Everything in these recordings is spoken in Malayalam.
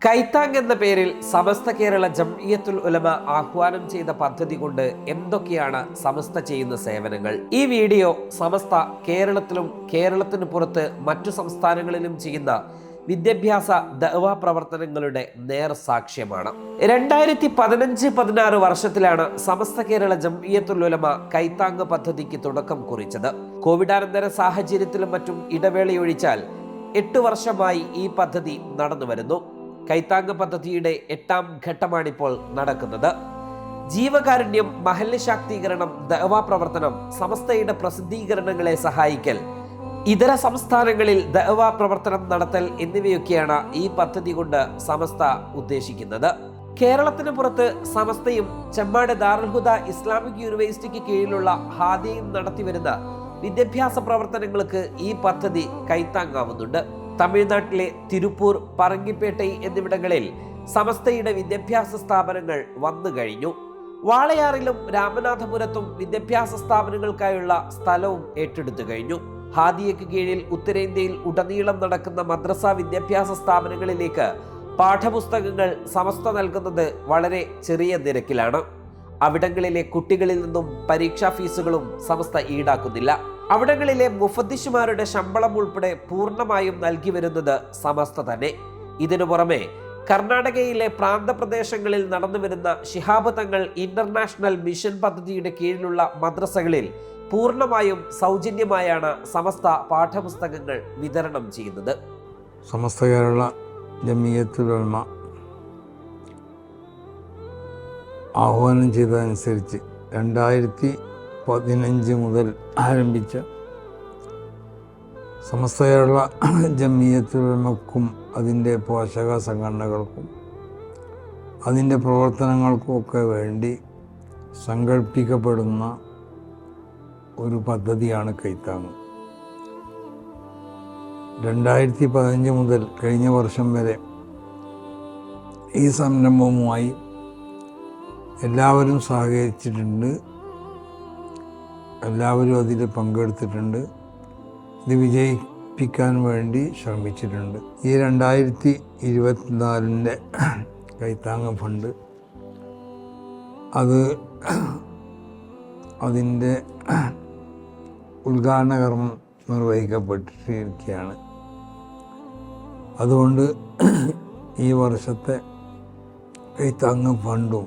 കൈത്താങ് എന്ന പേരിൽ സമസ്ത കേരള ജംഇയ്യത്തുൽ ഉലമ ആഹ്വാനം ചെയ്ത പദ്ധതി കൊണ്ട് എന്തൊക്കെയാണ് സമസ്ത ചെയ്യുന്ന സേവനങ്ങൾ? ഈ വീഡിയോ സമസ്ത കേരളത്തിലും കേരളത്തിന് പുറത്ത് മറ്റു സംസ്ഥാനങ്ങളിലും ചെയ്യുന്ന വിദ്യാഭ്യാസ ദഅ്വാ പ്രവർത്തനങ്ങളുടെ നേർസാക്ഷ്യമാണ്. 2015-16 വർഷത്തിലാണ് സമസ്ത കേരള ജംഇയ്യത്തുൽ ഉലമ കൈത്താങ് പദ്ധതിക്ക് തുടക്കം കുറിച്ചത്. കോവിഡാനന്തര സാഹചര്യത്തിലും മറ്റും ഇടവേളയൊഴിച്ചാൽ 8 വർഷമായി ഈ പദ്ധതി നടന്നു വരുന്നു. കൈത്താങ് പദ്ധതിയുടെ 8ാം ഘട്ടമാണിപ്പോൾ നടക്കുന്നത്. ജീവകാരുണ്യം, മഹല്ല് ശാക്തീകരണം, ദഅ്വാ പ്രവർത്തനം, സമസ്തയുടെ പ്രസിദ്ധീകരണങ്ങളെ സഹായിക്കൽ, ഇതര സംസ്ഥാനങ്ങളിൽ ദഅ്വാ പ്രവർത്തനം നടത്തൽ എന്നിവയൊക്കെയാണ് ഈ പദ്ധതി കൊണ്ട് സമസ്ത ഉദ്ദേശിക്കുന്നത്. കേരളത്തിന് പുറത്ത് സമസ്തയും ചെമ്മാട് ദാറുൽ ഹുദ ഇസ്ലാമിക് യൂണിവേഴ്സിറ്റിക്ക് കീഴിലുള്ള ഹാദിയും നടത്തിവരുന്ന വിദ്യാഭ്യാസ പ്രവർത്തനങ്ങൾക്ക് ഈ പദ്ധതി കൈത്താങ്ങാവുന്നുണ്ട്. തമിഴ്നാട്ടിലെ തിരുപ്പൂർ, പറങ്കിപ്പേട്ടൈ എന്നിവിടങ്ങളിൽ സമസ്തയുടെ വിദ്യാഭ്യാസ സ്ഥാപനങ്ങൾ വന്നു കഴിഞ്ഞു. വാളയാറിലും രാമനാഥപുരത്തും വിദ്യാഭ്യാസ സ്ഥാപനങ്ങൾക്കായുള്ള സ്ഥലവും ഏറ്റെടുത്തു കഴിഞ്ഞു. ഹാദിയയ്ക്ക് കീഴിൽ ഉത്തരേന്ത്യയിൽ ഉടനീളം നടക്കുന്ന മദ്രസ വിദ്യാഭ്യാസ സ്ഥാപനങ്ങളിലേക്ക് പാഠപുസ്തകങ്ങൾ സമസ്ത നൽകുന്നത് വളരെ ചെറിയ നിരക്കിലാണ്. അവിടങ്ങളിലെ കുട്ടികളിൽ നിന്നും പരീക്ഷാ ഫീസുകളും സമസ്ത ഈടാക്കുന്നില്ല. അവിടങ്ങളിലെ മുഫദ്ദിഷുമാരുടെ ശമ്പളം ഉൾപ്പെടെ പൂർണ്ണമായും നൽകി വരുന്നത് സമസ്ത തന്നെ. ഇതിനു പുറമെ കർണാടകയിലെ പ്രാന്തപ്രദേശങ്ങളിൽ നടന്നുവരുന്ന ശിഹാബ് തങ്ങൾ ഇന്റർനാഷണൽ മിഷൻ പദ്ധതിയുടെ കീഴിലുള്ള മദ്രസകളിൽ പൂർണ്ണമായും സൗജന്യമായാണ് സമസ്ത പാഠപുസ്തകങ്ങൾ വിതരണം ചെയ്യുന്നത്. സമസ്ത കേരള ജംഇയ്യത്തുൽ ഉലമ ആഹ്വാനം ചെയ്തതനുസരിച്ച് 2015 മുതൽ ആരംഭിച്ച സമസ്ത കേരള ജംഇയ്യത്തുൽ ഉലമക്കും അതിൻ്റെ പോഷക സംഘടനകൾക്കും അതിൻ്റെ പ്രവർത്തനങ്ങൾക്കുമൊക്കെ വേണ്ടി സങ്കല്പിക്കപ്പെടുന്ന ഒരു പദ്ധതിയാണ് കൈത്താങ്. 2015 മുതൽ കഴിഞ്ഞ വർഷം വരെ ഈ സംരംഭവുമായി എല്ലാവരും സഹകരിച്ചിട്ടുണ്ട്, എല്ലാവരും അതിൽ പങ്കെടുത്തിട്ടുണ്ട്, ഇത് വിജയിപ്പിക്കാൻ വേണ്ടി ശ്രമിച്ചിട്ടുണ്ട്. ഈ 2024 കൈത്താങ് ഫണ്ട് അതിൻ്റെ ഉദ്ഘാടന കർമ്മം നിർവഹിക്കപ്പെട്ടിരിക്കുകയാണ്. അതുകൊണ്ട് ഈ വർഷത്തെ കൈത്താങ് ഫണ്ടും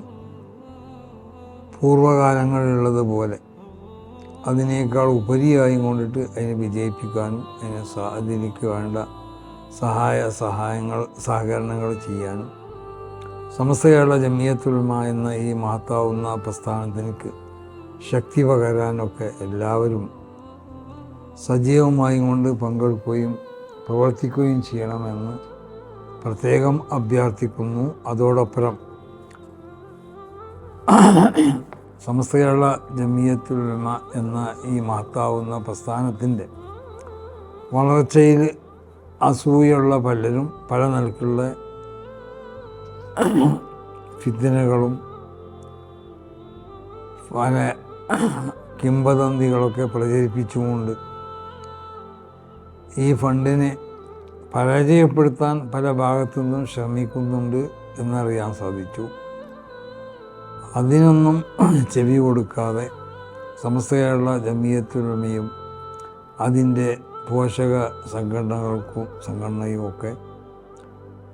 പൂർവ്വകാലങ്ങളിലുള്ളതുപോലെ അതിനേക്കാൾ ഉപരിയായി കൊണ്ടിട്ട് അതിനെ വിജയിപ്പിക്കാനും അതിലേക്ക് വേണ്ട സഹകരണങ്ങൾ ചെയ്യാനും സമസ്ത കേരള ജംഇയ്യത്തുൽ ഉലമ എന്ന ഈ മഹത്താവുന്ന പ്രസ്ഥാനത്തിലേക്ക് ശക്തി പകരാനൊക്കെ എല്ലാവരും സജീവമായി കൊണ്ട് പങ്കെടുക്കുകയും പ്രവർത്തിക്കുകയും ചെയ്യണമെന്ന് പ്രത്യേകം അഭ്യർത്ഥിക്കുന്നു. അതോടൊപ്പം സമസ്ത കേരള ജംഇയ്യത്തുൽ ഉലമ എന്ന ഈ മഹത്താവുന്ന പ്രസ്ഥാനത്തിൻ്റെ വളർച്ചയിൽ അസൂയുള്ള പലരും പല നിലക്കുള്ള ഫിത്നകളും പല കിംവദന്തികളൊക്കെ പ്രചരിപ്പിച്ചുകൊണ്ട് ഈ ഫണ്ടിനെ പരാജയപ്പെടുത്താൻ പല ഭാഗത്തു നിന്നും ശ്രമിക്കുന്നുണ്ട് എന്നറിയാൻ സാധിച്ചു. അതിനൊന്നും ചെവി കൊടുക്കാതെ സമസ്ത കേരള ജംഇയ്യത്തുൽ ഉലമയും അതിൻ്റെ പോഷക സംഘടനയും ഒക്കെ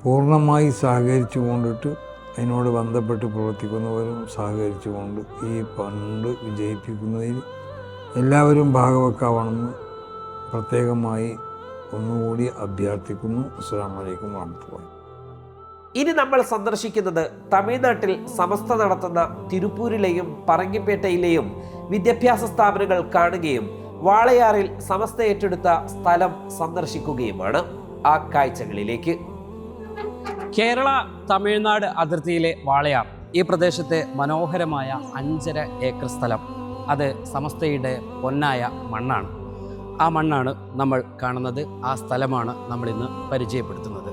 പൂർണ്ണമായി സഹകരിച്ചു കൊണ്ടിട്ട് അതിനോട് ബന്ധപ്പെട്ട് പ്രവർത്തിക്കുന്നവരും സഹകരിച്ചുകൊണ്ട് ഈ ഫണ്ട് വിജയിപ്പിക്കുന്നതിൽ എല്ലാവരും ഭാഗവെക്കാവണമെന്ന് പ്രത്യേകമായി ഒന്നുകൂടി അഭ്യർത്ഥിക്കുന്നു. അസ്സലാമു അലൈക്കും വറഹ്മത്തുള്ളാഹി. ഇനി നമ്മൾ സന്ദർശിക്കുന്നത് തമിഴ്നാട്ടിൽ സമസ്ത നടത്തുന്ന തിരുപ്പൂരിലെയും പറങ്കിപ്പേട്ടയിലെയും വിദ്യാഭ്യാസ സ്ഥാപനങ്ങൾ കാണുകയും വാളയാറിൽ സമസ്ത ഏറ്റെടുത്ത സ്ഥലം സന്ദർശിക്കുകയുമാണ്. ആ കാഴ്ചകളിലേക്ക്. കേരള തമിഴ്നാട് അതിർത്തിയിലെ വാളയാർ ഈ പ്രദേശത്തെ മനോഹരമായ 5.5 ഏക്കർ സ്ഥലം, അത് സമസ്തയുടെ പൊന്നായ മണ്ണാണ്. ആ മണ്ണാണ് നമ്മൾ കാണുന്നത്. ആ സ്ഥലമാണ് നമ്മളിന്ന് പരിചയപ്പെടുത്തുന്നത്.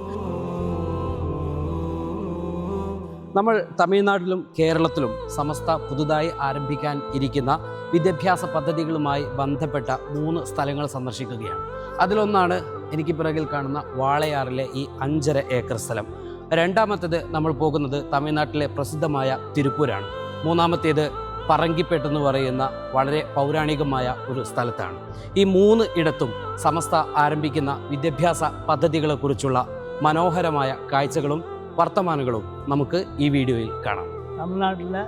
നമ്മൾ തമിഴ്നാട്ടിലും കേരളത്തിലും സമസ്ത പുതുതായി ആരംഭിക്കാൻ ഇരിക്കുന്ന വിദ്യാഭ്യാസ പദ്ധതികളുമായി ബന്ധപ്പെട്ട 3 സ്ഥലങ്ങൾ സന്ദർശിക്കുകയാണ്. അതിലൊന്നാണ് എനിക്ക് പിറകിൽ കാണുന്ന വാളയാറിലെ ഈ 5.5 ഏക്കർ സ്ഥലം. രണ്ടാമത്തേത് നമ്മൾ പോകുന്നത് തമിഴ്നാട്ടിലെ പ്രസിദ്ധമായ തിരുപ്പൂരാണ്. മൂന്നാമത്തേത് പറങ്കിപ്പേട്ട് എന്ന് പറയുന്ന വളരെ പൗരാണികമായ ഒരു സ്ഥലത്താണ്. ഈ 3 ഇടത്തും സമസ്ത ആരംഭിക്കുന്ന വിദ്യാഭ്യാസ പദ്ധതികളെക്കുറിച്ചുള്ള മനോഹരമായ കാഴ്ചകളും വർത്തമാനങ്ങളും നമുക്ക് ഈ വീഡിയോയിൽ കാണാം. தமிழ்நாட்டில்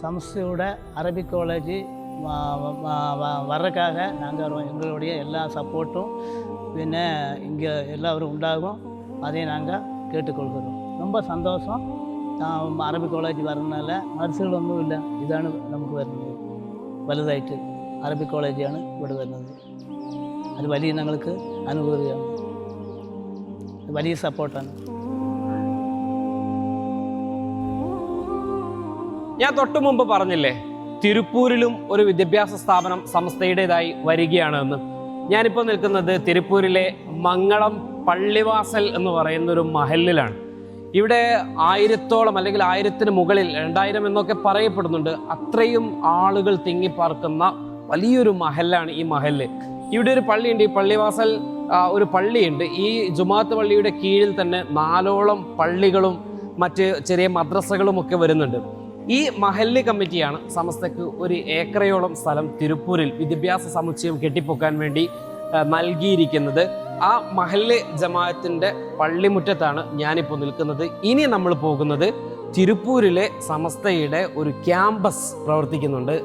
சமஸ்தையோட அரபிக் காலேஜ் வர்றதுக்காக நாங்கள் எங்களுடைய எல்லா சப்போர்ட்டும் പിന്നെ இங்கே எல்லாரும் ഉണ്ടാകും, அதை நாங்கள் கேட்டுக்கொள்கிறோம். ரொம்ப சந்தோஷம். அரபிக் காலேஜ் வரதுனால നഴ്സുകളൊന്നുമില്ല, ഇതാണ് നമുക്ക് വരുന്നത്. വലുതായിട്ട് അറബിക് കോളേജാണ് ഇവിടെ വരുന്നത്. അത് വലിയ ഞങ്ങൾക്ക് അനുഭൂതിയാണ്, വലിയ സപ്പോർട്ടാണ്. ഞാൻ തൊട്ടു മുമ്പ് പറഞ്ഞില്ലേ, തിരുപ്പൂരിലും ഒരു വിദ്യാഭ്യാസ സ്ഥാപനം സമസ്തയുടേതായി വരികയാണ് എന്ന്. ഞാനിപ്പോൾ നിൽക്കുന്നത് തിരുപ്പൂരിലെ മംഗളം പള്ളിവാസൽ എന്ന് പറയുന്ന ഒരു മഹലിലാണ്. ഇവിടെ 1000-ഓളം അല്ലെങ്കിൽ 1000-ന് മുകളിൽ 2000 എന്നൊക്കെ പറയപ്പെടുന്നുണ്ട്. അത്രയും ആളുകൾ തിങ്ങിപ്പാർക്കുന്ന വലിയൊരു മഹലാണ് ഈ മഹല്. ഇവിടെ ഒരു പള്ളിയുണ്ട്, ഈ പള്ളിവാസൽ ഒരു പള്ളിയുണ്ട്. ഈ ജുമാഅത്ത് പള്ളിയുടെ കീഴിൽ തന്നെ 4ഓളം പള്ളികളും മറ്റ് ചെറിയ മദ്രസകളും ഒക്കെ വരുന്നുണ്ട്. ഈ മഹല്ല് കമ്മിറ്റിയാണ് സമസ്തക്ക് 1 ഏക്കറയോളം സ്ഥലം തിരുപ്പൂരിൽ വിദ്യാഭ്യാസ സമുച്ചയം കെട്ടിപ്പൊക്കാൻ വേണ്ടി നൽകിയിരിക്കുന്നത്. ആ മഹല്ല് ജമാഅത്തിൻ്റെ പള്ളിമുറ്റത്താണ് ഞാനിപ്പോൾ നിൽക്കുന്നത്. ഇനി നമ്മൾ പോകുന്നത് തിരുപ്പൂരിലെ സമസ്തയുടെ ഒരു ക്യാമ്പസ് പ്രവർത്തിക്കുന്നുണ്ട്,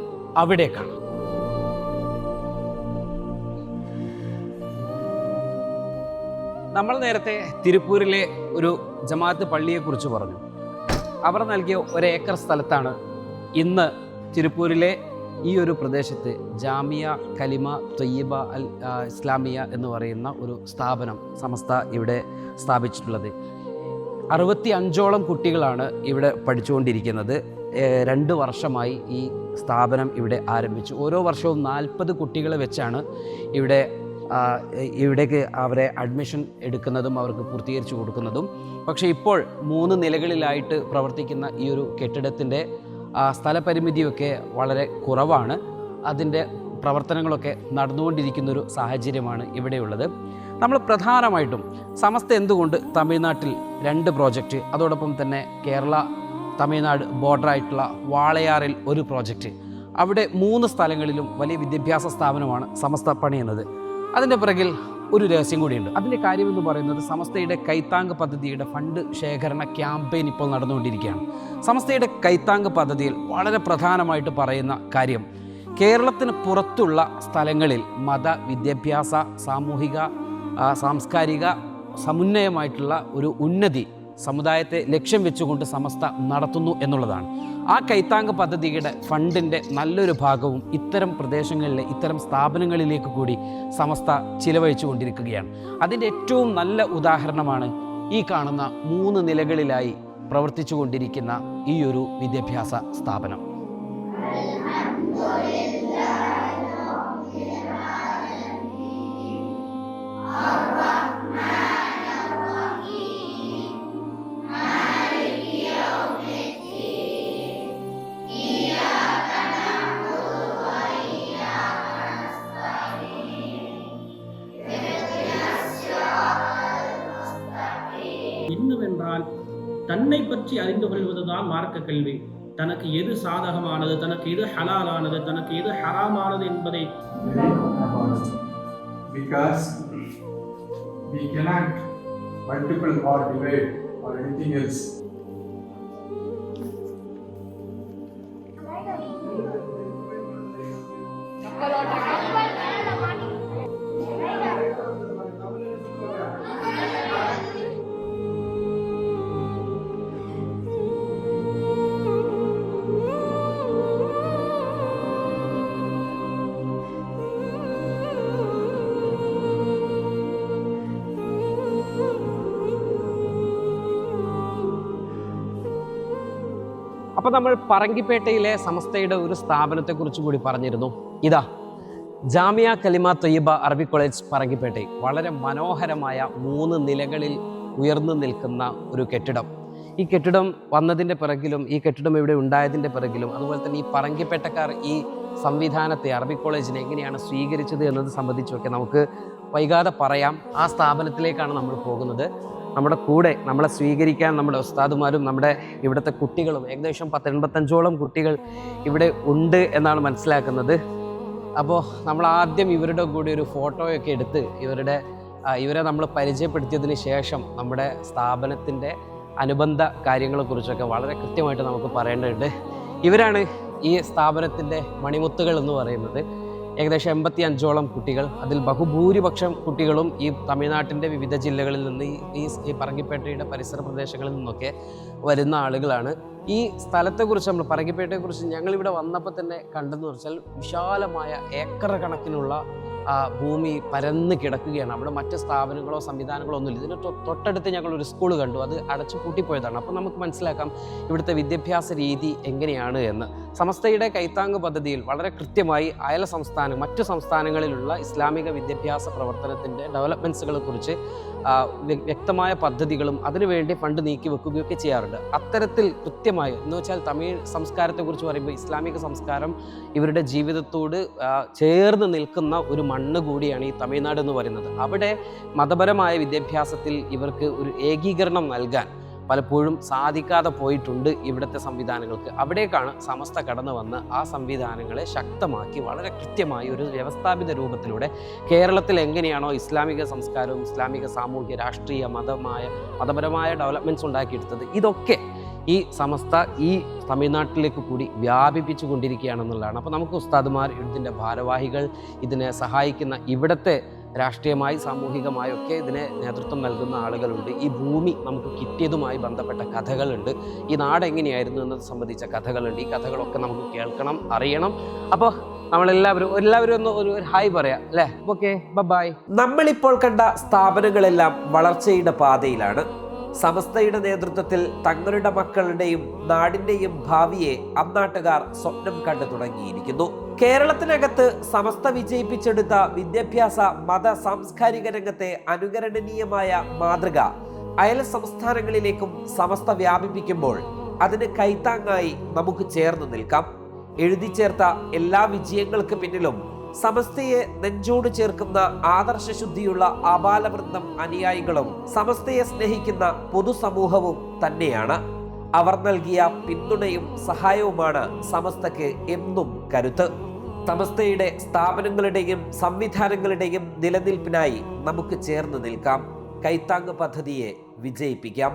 അവിടേക്കാണ്. നമ്മൾ നേരത്തെ തിരുപ്പൂരിലെ ഒരു ജമാഅത്ത് പള്ളിയെക്കുറിച്ച് പറഞ്ഞു. അവർ നൽകിയ 1 ഏക്കർ സ്ഥലത്താണ് ഇന്ന് തിരുപ്പൂരിലെ ഈ ഒരു പ്രദേശത്ത് ജാമിയ കലിമ ത്വയ്യിബ അൽ ഇസ്ലാമിയ എന്ന് പറയുന്ന ഒരു സ്ഥാപനം സമസ്ത ഇവിടെ സ്ഥാപിച്ചിട്ടുള്ളത്. 65ഓളം കുട്ടികളാണ് ഇവിടെ പഠിച്ചുകൊണ്ടിരിക്കുന്നത്. 2 വർഷമായി ഈ സ്ഥാപനം ഇവിടെ ആരംഭിച്ചു. ഓരോ വർഷവും 40 കുട്ടികളെ വെച്ചാണ് ഇവിടേക്ക് അവരെ അഡ്മിഷൻ എടുക്കുന്നതും അവർക്ക് പൂർത്തീകരിച്ചു കൊടുക്കുന്നതും. പക്ഷേ ഇപ്പോൾ 3 നിലകളിലായിട്ട് പ്രവർത്തിക്കുന്ന ഈ ഒരു കെട്ടിടത്തിൻ്റെ സ്ഥലപരിമിതിയൊക്കെ വളരെ കുറവാണ്. അതിൻ്റെ പ്രവർത്തനങ്ങളൊക്കെ നടന്നുകൊണ്ടിരിക്കുന്നൊരു സാഹചര്യമാണ് ഇവിടെയുള്ളത്. നമ്മൾ പ്രധാനമായിട്ടും സമസ്ത എന്തുകൊണ്ട് തമിഴ്നാട്ടിൽ 2 പ്രോജക്റ്റ്, അതോടൊപ്പം തന്നെ കേരള തമിഴ്നാട് ബോർഡറായിട്ടുള്ള വാളയാറിൽ 1 പ്രോജക്റ്റ്, അവിടെ 3 സ്ഥലങ്ങളിലും വലിയ വിദ്യാഭ്യാസ സ്ഥാപനമാണ് സമസ്ത പണിയുന്നത്. അതിൻ്റെ പിറകിൽ ഒരു രഹസ്യം കൂടിയുണ്ട്. അതിൻ്റെ കാര്യമെന്ന് പറയുന്നത് സമസ്തയുടെ കൈത്താങ് പദ്ധതിയുടെ ഫണ്ട് ശേഖരണ ക്യാമ്പയിൻ ഇപ്പോൾ നടന്നുകൊണ്ടിരിക്കുകയാണ്. സമസ്തയുടെ കൈത്താങ് പദ്ധതിയിൽ വളരെ പ്രധാനമായിട്ട് പറയുന്ന കാര്യം, കേരളത്തിന് പുറത്തുള്ള സ്ഥലങ്ങളിൽ മത വിദ്യാഭ്യാസ സാമൂഹിക സാംസ്കാരിക സമുന്നയമായിട്ടുള്ള ഒരു ഉന്നതി സമുദായത്തെ ലക്ഷ്യം വെച്ചുകൊണ്ട് സമസ്ത നടത്തുന്നു എന്നുള്ളതാണ്. ആ കൈത്താങ് പദ്ധതിയുടെ ഫണ്ടിൻ്റെ നല്ലൊരു ഭാഗവും ഇത്തരം പ്രദേശങ്ങളിലെ ഇത്തരം സ്ഥാപനങ്ങളിലേക്ക് കൂടി സമസ്ത ചിലവഴിച്ചു കൊണ്ടിരിക്കുകയാണ്. അതിൻ്റെ ഏറ്റവും നല്ല ഉദാഹരണമാണ് ഈ കാണുന്ന 3 നിലകളിലായി പ്രവർത്തിച്ചു കൊണ്ടിരിക്കുന്ന ഈ ഒരു വിദ്യാഭ്യാസ സ്ഥാപനം. என்னவென்றால் தன்னை பற்றி அறிந்து கொள்வதுதான் மார்க்க கல்வி. தனக்கு எது சாதகமானது, தனக்கு எது ஹலாலானது, தனக்கு எது ஹராமானது என்பதை because we cannot multiple or divide or anything else. അപ്പോൾ നമ്മൾ പറങ്കിപ്പേട്ടയിലെ സമസ്തയുടെ ഒരു സ്ഥാപനത്തെക്കുറിച്ച് കൂടി പറഞ്ഞിരുന്നു. ഇതാ ജാമിയ കലിമ ത്വയ്യിബ അറബിക് കോളേജ് പറങ്കിപ്പേട്ടയിൽ വളരെ മനോഹരമായ 3 നിലകളിൽ ഉയർന്നു നിൽക്കുന്ന ഒരു കെട്ടിടം. ഈ കെട്ടിടം വന്നതിൻ്റെ പിറകിലും ഈ കെട്ടിടം ഇവിടെ ഉണ്ടായതിൻ്റെ പിറകിലും അതുപോലെ തന്നെ ഈ പറങ്കിപ്പേട്ടക്കാർ ഈ സംവിധാനത്തെ അറബിക് കോളേജിനെ എങ്ങനെയാണ് സ്വീകരിച്ചത് എന്നത് സംബന്ധിച്ചൊക്കെ നമുക്ക് വൈകാതെ പറയാം. ആ സ്ഥാപനത്തിലേക്കാണ് നമ്മൾ പോകുന്നത്. നമ്മുടെ കൂടെ നമ്മളെ സ്വീകരിക്കാൻ നമ്മുടെ ഉസ്താദുമാരും നമ്മുടെ ഇവിടുത്തെ കുട്ടികളും ഏകദേശം 85ഓളം കുട്ടികൾ ഇവിടെ ഉണ്ട് എന്നാണ് മനസ്സിലാക്കുന്നത്. അപ്പോൾ നമ്മൾ ആദ്യം ഇവരുടെ കൂടി ഒരു ഫോട്ടോയൊക്കെ എടുത്ത് ഇവരെ നമ്മൾ പരിചയപ്പെടുത്തിയതിന് ശേഷം നമ്മുടെ സ്ഥാപനത്തിൻ്റെ അനുബന്ധ കാര്യങ്ങളെക്കുറിച്ചൊക്കെ വളരെ കൃത്യമായിട്ട് നമുക്ക് പറയേണ്ടതുണ്ട്. ഇവരാണ് ഈ സ്ഥാപനത്തിൻ്റെ മണിമുത്തുകൾ എന്ന് പറയുന്നത്. ഏകദേശം 85ഓളം കുട്ടികൾ, അതിൽ ബഹുഭൂരിപക്ഷം കുട്ടികളും ഈ തമിഴ്നാട്ടിൻ്റെ വിവിധ ജില്ലകളിൽ നിന്ന് ഈ പറങ്കിപ്പേട്ടയുടെ പരിസര പ്രദേശങ്ങളിൽ നിന്നൊക്കെ വരുന്ന ആളുകളാണ്. ഈ സ്ഥലത്തെക്കുറിച്ച് നമ്മൾ പറങ്കിപ്പേട്ടയെക്കുറിച്ച് ഞങ്ങളിവിടെ വന്നപ്പോൾ തന്നെ കണ്ടെന്ന് വെച്ചാൽ വിശാലമായ ഏക്കർ കണക്കിനുള്ള ഭൂമി പരന്ന് കിടക്കുകയാണ്. അവിടെ മറ്റ് സ്ഥാപനങ്ങളോ സംവിധാനങ്ങളോ ഒന്നുമില്ല. ഇതിന് തൊട്ടടുത്ത് ഞങ്ങളൊരു സ്കൂൾ കണ്ടു, അത് അടച്ചു പൂട്ടിപ്പോയതാണ്. അപ്പോൾ നമുക്ക് മനസ്സിലാക്കാം ഇവിടുത്തെ വിദ്യാഭ്യാസ രീതി എങ്ങനെയാണ് എന്ന്. സമസ്തയുടെ കൈത്താങ് പദ്ധതിയിൽ വളരെ കൃത്യമായി മറ്റു സംസ്ഥാനങ്ങളിലുള്ള ഇസ്ലാമിക വിദ്യാഭ്യാസ പ്രവർത്തനത്തിൻ്റെ ഡെവലപ്മെൻറ്റ്സുകളെ കുറിച്ച് വ്യക്തമായ പദ്ധതികളും അതിനുവേണ്ടി ഫണ്ട് നീക്കി വെക്കുകയൊക്കെ ചെയ്യാറുണ്ട്. അത്തരത്തിൽ കൃത്യമായി എന്ന് വെച്ചാൽ തമിഴ് സംസ്കാരത്തെക്കുറിച്ച് പറയുമ്പോൾ ഇസ്ലാമിക സംസ്കാരം ഇവരുടെ ജീവിതത്തോട് ചേർന്ന് നിൽക്കുന്ന ഒരു മണ്ണ് കൂടിയാണ് ഈ തമിഴ്നാട് എന്ന് പറയുന്നത്. അവിടെ മതപരമായ വിദ്യാഭ്യാസത്തിൽ ഇവർക്ക് ഒരു ഏകീകരണം നൽകാൻ പലപ്പോഴും സാധിക്കാതെ പോയിട്ടുണ്ട് ഇവിടുത്തെ സംവിധാനങ്ങൾക്ക്. അവിടേക്കാണ് സമസ്ത കടന്നു വന്ന് ആ സംവിധാനങ്ങളെ ശക്തമാക്കി വളരെ കൃത്യമായി ഒരു വ്യവസ്ഥാപിത രൂപത്തിലൂടെ കേരളത്തിൽ എങ്ങനെയാണോ ഇസ്ലാമിക സംസ്കാരവും ഇസ്ലാമിക സാമൂഹ്യ രാഷ്ട്രീയ മതപരമായ ഡെവലപ്മെൻറ്റ്സ് ഉണ്ടാക്കിയെടുത്തത്, ഇതൊക്കെ ഈ സമസ്ത ഈ തമിഴ്നാട്ടിലേക്ക് കൂടി വ്യാപിപ്പിച്ചു കൊണ്ടിരിക്കുകയാണെന്നുള്ളതാണ്. അപ്പോൾ നമുക്ക് ഉസ്താദുമാർ, ഇതിൻ്റെ ഭാരവാഹികൾ, ഇതിനെ സഹായിക്കുന്ന ഇവിടുത്തെ രാഷ്ട്രീയമായി സാമൂഹികമായൊക്കെ ഇതിനെ നേതൃത്വം നൽകുന്ന ആളുകളുണ്ട്. ഈ ഭൂമി നമുക്ക് കിട്ടിയതുമായി ബന്ധപ്പെട്ട കഥകളുണ്ട്. ഈ നാട് എങ്ങനെയായിരുന്നു എന്നത് സംബന്ധിച്ച കഥകളുണ്ട്. ഈ കഥകളൊക്കെ നമുക്ക് കേൾക്കണം, അറിയണം. അപ്പോൾ എല്ലാവരും ഒന്ന് ഒരു ഹായ് പറയാം അല്ലേ? Okay, bye. നമ്മളിപ്പോൾ കണ്ട സ്ഥാപനങ്ങളെല്ലാം വളർച്ചയുടെ പാതയിലാണ്. സമസ്തയുടെ നേതൃത്വത്തിൽ തങ്ങളുടെ മക്കളുടെയും നാടിന്റെയും ഭാവിയെ അന്നാട്ടുകാർ സ്വപ്നം കണ്ടു തുടങ്ങിയിരിക്കുന്നു. കേരളത്തിനകത്ത് സമസ്ത വിജയിപ്പിച്ചെടുത്ത വിദ്യാഭ്യാസ മത സാംസ്കാരിക രംഗത്തെ അനുകരണീയമായ മാതൃക അയൽ സംസ്ഥാനങ്ങളിലേക്കും സമസ്ത വ്യാപിപ്പിക്കുമ്പോൾ അതിന് കൈത്താങ്ങായി നമുക്ക് ചേർന്ന് നിൽക്കാം. എഴുതി ചേർത്ത എല്ലാ വിജയങ്ങൾക്ക് പിന്നിലും സമസ്തയെ നെഞ്ചോട് ചേർക്കുന്ന ആദർശശുദ്ധിയുള്ള ആബാലവൃന്ദം അനുയായികളും സമസ്തയെ സ്നേഹിക്കുന്ന പൊതുസമൂഹവും തന്നെയാണ്. അവർ നൽകിയ പിന്തുണയും സഹായവുമാണ് സമസ്തയ്ക്ക് എന്നും കരുത്ത്. സമസ്തയുടെ സ്ഥാപനങ്ങളുടെയും സംവിധാനങ്ങളുടെയും നിലനിൽപ്പിനായി നമുക്ക് ചേർന്ന് നിൽക്കാം. കൈത്താങ് പദ്ധതിയെ വിജയിപ്പിക്കാം.